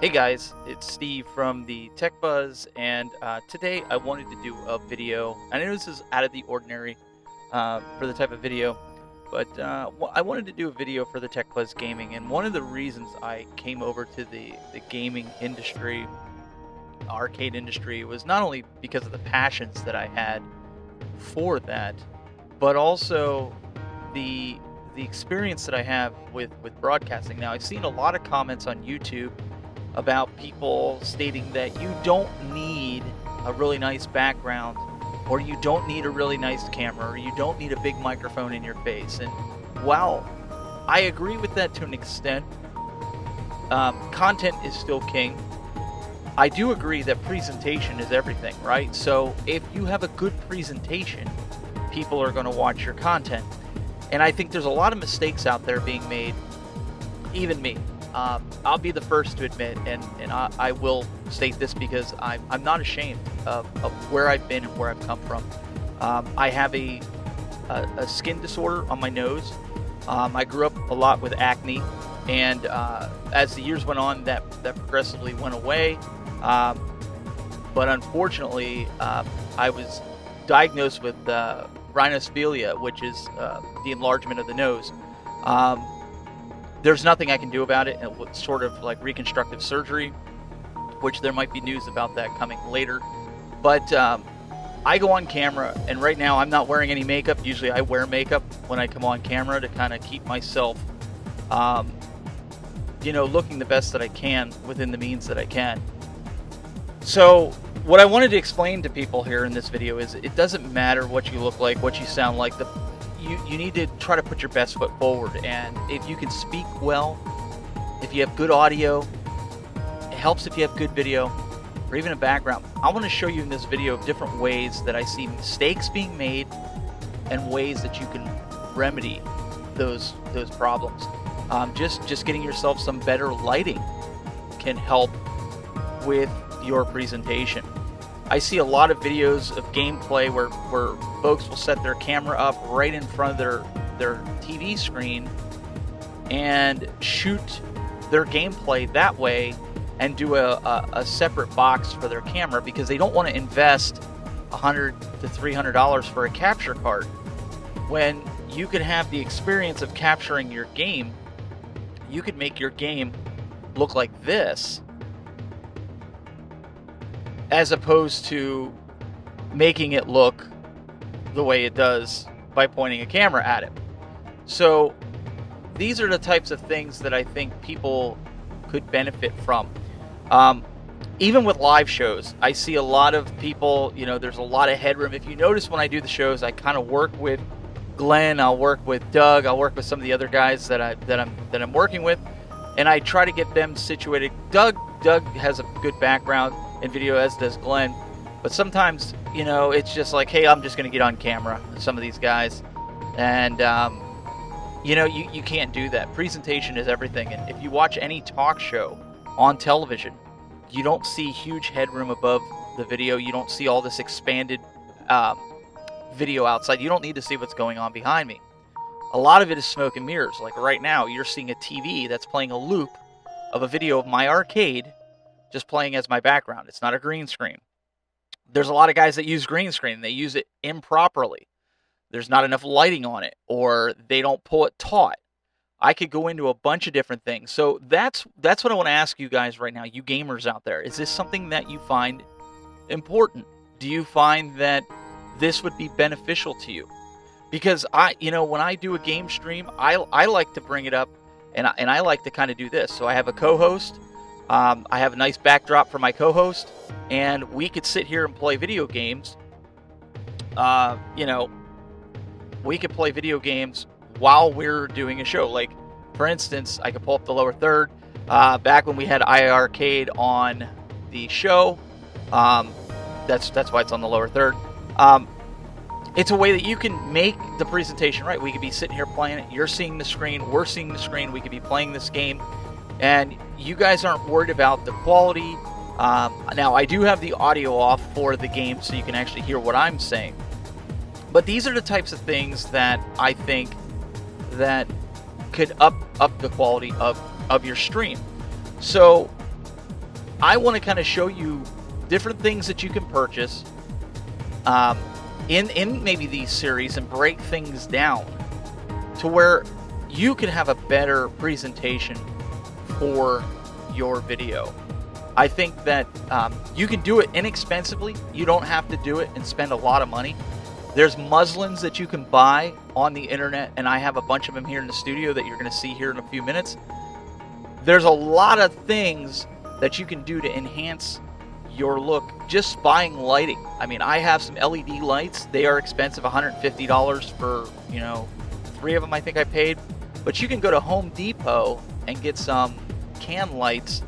Hey guys, it's Steve from the Tech Buzz, and today I wanted to do a video. I know this is out of the ordinary for the type of video, but I wanted to do a video for the Tech Buzz Gaming, and one of the reasons I came over to the gaming industry, arcade industry, was not only because of the passions that I had for that, but also the the experience that I have with broadcasting. Now, I've seen a lot of comments on YouTube about people stating that you don't need a really nice background, or you don't need a really nice camera, or you don't need a big microphone in your face. And while I agree with that to an extent, content is still king. I do agree that presentation is everything, right? So if you have a good presentation, people are going to watch your content. And I think there's a lot of mistakes out there being made, even me. I'll be the first to admit, and I will state this because I'm not ashamed of where I've been and where I've come from. I have a skin disorder on my nose. I grew up a lot with acne, and as the years went on, that progressively went away. But unfortunately, I was diagnosed with rhinophilia, which is the enlargement of the nose. There's nothing I can do about it. It's sort of like reconstructive surgery, which there might be news about that coming later. But I go on camera, and right now I'm not wearing any makeup. Usually I wear makeup when I come on camera to kind of keep myself, looking the best that I can within the means that I can. So what I wanted to explain to people here in this video is it doesn't matter what you look like, what you sound like. You need to try to put your best foot forward, and if you can speak well, if you have good audio, it helps if you have good video or even a background. I want to show you in this video different ways that I see mistakes being made and ways that you can remedy those problems. Just getting yourself some better lighting can help with your presentation. I see a lot of videos of gameplay where folks will set their camera up right in front of their TV screen and shoot their gameplay that way and do a separate box for their camera because they don't want to invest $100 to $300 for a capture card when you could have the experience of capturing your game. You could make your game look like this, as opposed to making it look the way it does by pointing a camera at it. So these are the types of things that I think people could benefit from. Even with live shows, I see a lot of people, there's a lot of headroom. If you notice when I do the shows, I kind of work with Glenn, I'll work with Doug, I'll work with some of the other guys that I'm working with, and I try to get them situated. Doug has a good background in video, as does Glenn, but sometimes it's just like, hey, I'm just gonna get on camera, some of these guys, and you can't do that. Presentation is everything, and if you watch any talk show on television, you don't see huge headroom above the video. You don't see all this expanded video outside. You don't need to see what's going on behind me. A lot of it is smoke and mirrors. Like right now, you're seeing a TV that's playing a loop of a video of my arcade just playing as my background. It's not a green screen. There's a lot of guys that use green screen. They use it improperly. There's not enough lighting on it, or they don't pull it taut. I could go into a bunch of different things. So that's what I want to ask you guys right now, you gamers out there. Is this something that you find important? Do you find that this would be beneficial to you? Because when I do a game stream, I like to bring it up, and I like to kind of do this. So I have a co-host. I have a nice backdrop for my co-host, and we could sit here and play video games. We could play video games while we're doing a show. Like, for instance, I could pull up the lower third. Back when we had iArcade on the show, that's why it's on the lower third. It's a way that you can make the presentation right. We could be sitting here playing it. You're seeing the screen. We're seeing the screen. We could be playing this game. And you guys aren't worried about the quality. Now, I do have the audio off for the game so you can actually hear what I'm saying. But these are the types of things that I think that could up the quality of your stream. So I want to kind of show you different things that you can purchase in maybe these series and break things down to where you can have a better presentation for your video. I think that you can do it inexpensively. You don't have to do it and spend a lot of money. There's muslins that you can buy on the internet, and I have a bunch of them here in the studio that you're going to see here in a few minutes. There's a lot of things that you can do to enhance your look just buying lighting. I mean, I have some LED lights. They are expensive, $150 for, 3 of them I think I paid. But you can go to Home Depot and get some can lights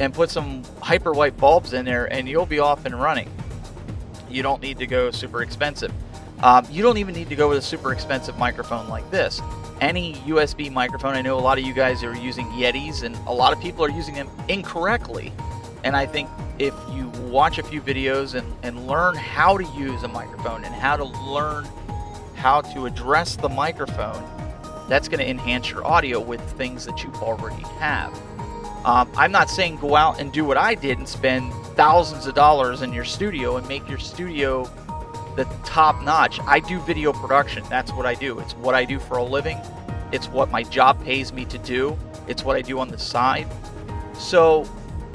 and put some hyper white bulbs in there, and you'll be off and running. You don't need to go super expensive. You don't even need to go with a super expensive microphone like this. Any USB microphone, I know a lot of you guys are using Yetis, and a lot of people are using them incorrectly. And I think if you watch a few videos and learn how to use a microphone and how to learn how to address the microphone, that's going to enhance your audio with things that you already have. I'm not saying go out and do what I did and spend thousands of dollars in your studio and make your studio the top notch. I do video production. That's what I do. It's what I do for a living. It's what my job pays me to do. It's what I do on the side. So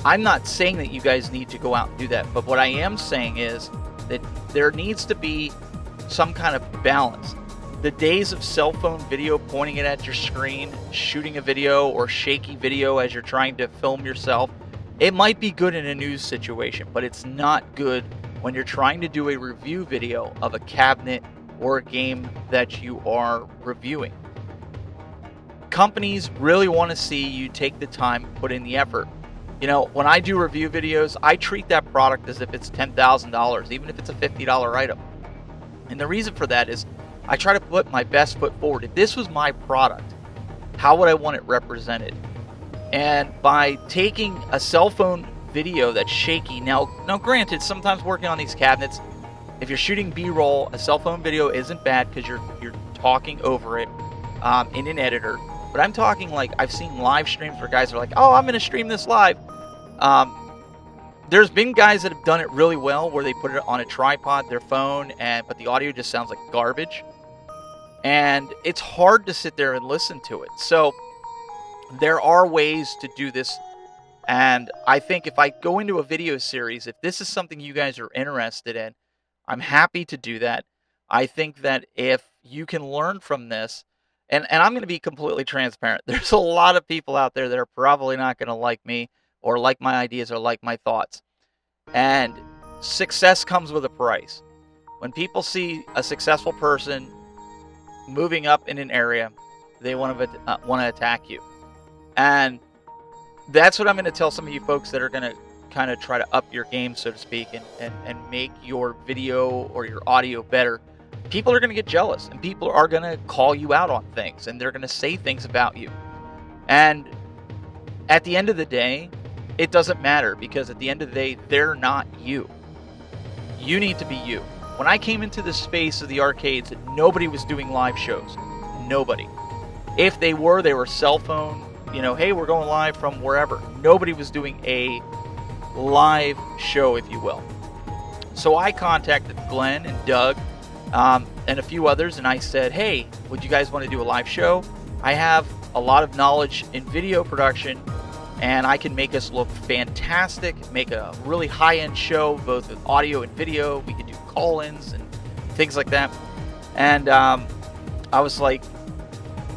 I'm not saying that you guys need to go out and do that, but what I am saying is that there needs to be some kind of balance. The days of cell phone video, pointing it at your screen, shooting a video or shaky video as you're trying to film yourself, it might be good in a news situation, but it's not good when you're trying to do a review video of a cabinet or a game that you are reviewing. Companies really want to see you take the time, put in the effort. When I do review videos, I treat that product as if it's $10,000, even if it's a $50 item. And the reason for that is I try to put my best foot forward. If this was my product, how would I want it represented? And by taking a cell phone video that's shaky, now granted, sometimes working on these cabinets, if you're shooting B-roll, a cell phone video isn't bad because you're talking over it in an editor. But I'm talking like I've seen live streams where guys are like, oh, I'm going to stream this live. There's been guys that have done it really well where they put it on a tripod, their phone, but the audio just sounds like garbage. And it's hard to sit there and listen to it. So there are ways to do this. And I think if I go into a video series, if this is something you guys are interested in, I'm happy to do that. I think that if you can learn from this, and I'm going to be completely transparent, there's a lot of people out there that are probably not going to like me or like my ideas or like my thoughts. And success comes with a price. When people see a successful person moving up in an area, they want to attack you. And that's what I'm going to tell some of you folks that are going to kind of try to up your game, so to speak, and make your video or your audio better. People are going to get jealous, and people are going to call you out on things, and they're going to say things about you. And at the end of the day, it doesn't matter, because at the end of the day, they're not you. You need to be you. When I came into the space of the arcades, nobody was doing live shows. Nobody. If they were cell phone, hey, we're going live from wherever. Nobody was doing a live show, if you will. So I contacted Glenn and Doug and a few others, and I said, hey, would you guys want to do a live show? I have a lot of knowledge in video production, and I can make us look fantastic, make a really high-end show, both with audio and video. We could do call-ins and things like that. And I was like,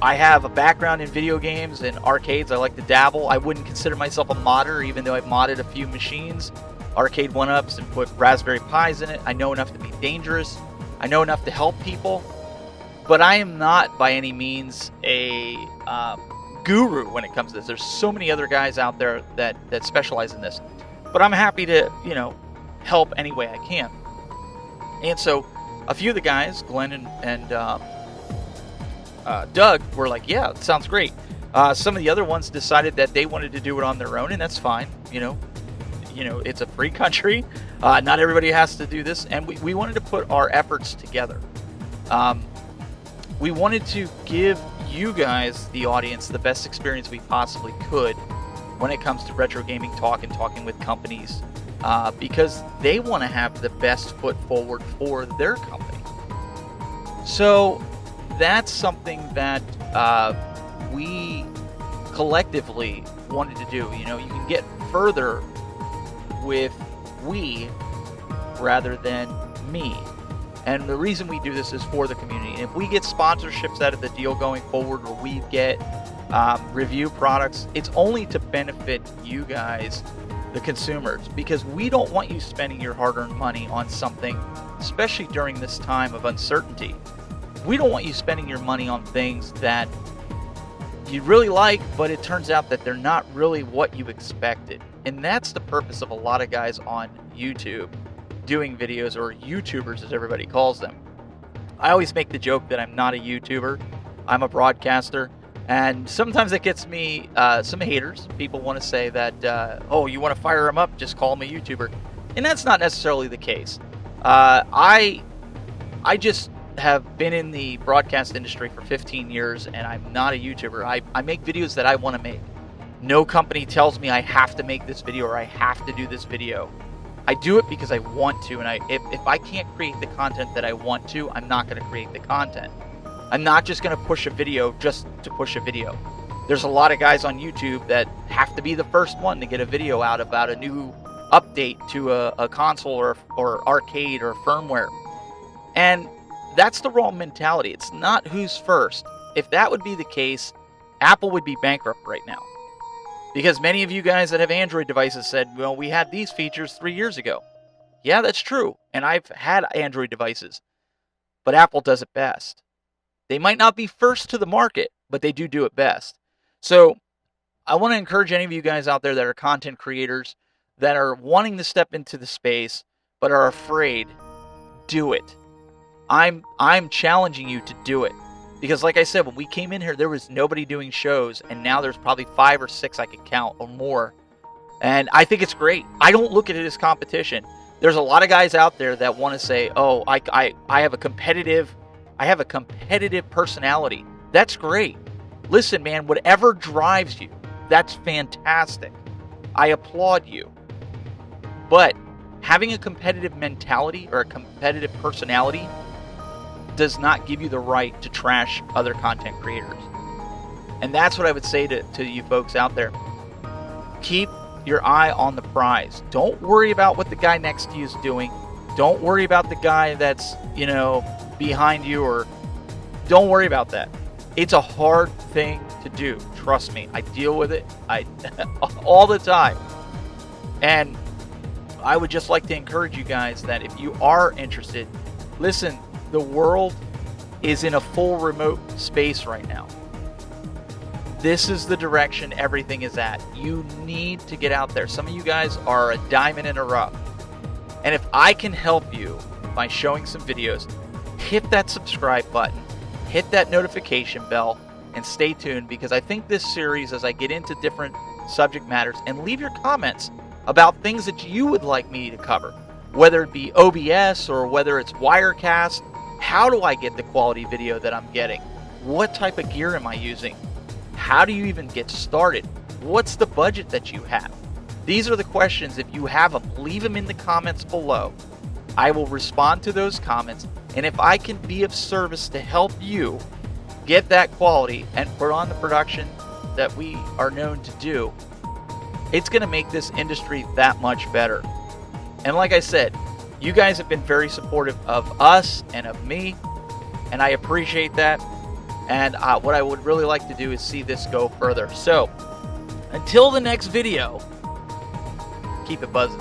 I have a background in video games and arcades. I like to dabble. I wouldn't consider myself a modder, even though I've modded a few machines, arcade one-ups, and put Raspberry Pis in it. I know enough to be dangerous. I know enough to help people. But I am not by any means a guru when it comes to this. There's so many other guys out there that specialize in this. But I'm happy to, help any way I can. And so a few of the guys, Glenn and Doug, were like, yeah, it sounds great. Some of the other ones decided that they wanted to do it on their own, and that's fine. It's a free country. Not everybody has to do this. And we wanted to put our efforts together. We wanted to give you guys, the audience, the best experience we possibly could. when it comes to retro gaming talk and talking with companies, because they want to have the best foot forward for their company. So that's something that we collectively wanted to do. You know, you can get further with we rather than me. And the reason we do this is for the community. And if we get sponsorships out of the deal going forward, or we get review products, it's only to benefit you guys, the consumers, because we don't want you spending your hard-earned money on something, especially during this time of uncertainty. We don't want you spending your money on things that you really like, but it turns out that they're not really what you expected. And that's the purpose of a lot of guys on YouTube doing videos, or YouTubers as everybody calls them. I always make the joke that I'm not a YouTuber, I'm a broadcaster, and sometimes it gets me some haters. People want to say that, oh, you want to fire him up, just call him a YouTuber. And that's not necessarily the case. I just have been in the broadcast industry for 15 years, and I'm not a YouTuber. I make videos that I want to make. No company tells me I have to make this video or I have to do this video. I do it because I want to, and if I can't create the content that I want to, I'm not going to create the content. I'm not just going to push a video just to push a video. There's a lot of guys on YouTube that have to be the first one to get a video out about a new update to a console or arcade or firmware. And that's the wrong mentality. It's not who's first. If that would be the case, Apple would be bankrupt right now. Because many of you guys that have Android devices said, well, we had these features 3 years ago. Yeah, that's true. And I've had Android devices. But Apple does it best. They might not be first to the market, but they do it best. So I want to encourage any of you guys out there that are content creators, that are wanting to step into the space, but are afraid, do it. I'm challenging you to do it. Because like I said, when we came in here, there was nobody doing shows, and now there's probably 5 or 6 I could count or more. And I think it's great. I don't look at it as competition. There's a lot of guys out there that want to say, oh, I have a competitive personality. That's great. Listen, man, whatever drives you, that's fantastic. I applaud you. But having a competitive mentality or a competitive personality does not give you the right to trash other content creators. And that's what I would say to you folks out there. Keep your eye on the prize. Don't worry about what the guy next to you is doing. Don't worry about the guy that's, behind you, or don't worry about that. It's a hard thing to do. Trust me. I deal with it all the time. And I would just like to encourage you guys that if you are interested, listen, the world is in a full remote space right now. This is the direction everything is at. You need to get out there. Some of you guys are a diamond in the rough. And if I can help you by showing some videos, hit that subscribe button, hit that notification bell, and stay tuned, because I think this series, as I get into different subject matters, and leave your comments about things that you would like me to cover, whether it be OBS or whether it's Wirecast. How do I get the quality video that I'm getting? What type of gear am I using? How do you even get started? What's the budget that you have? These are the questions. If you have them, leave them in the comments below. I will respond to those comments, and if I can be of service to help you get that quality and put on the production that we are known to do, it's going to make this industry that much better. And like I said, you guys have been very supportive of us and of me, and I appreciate that. And what I would really like to do is see this go further. So, until the next video, keep it buzzing.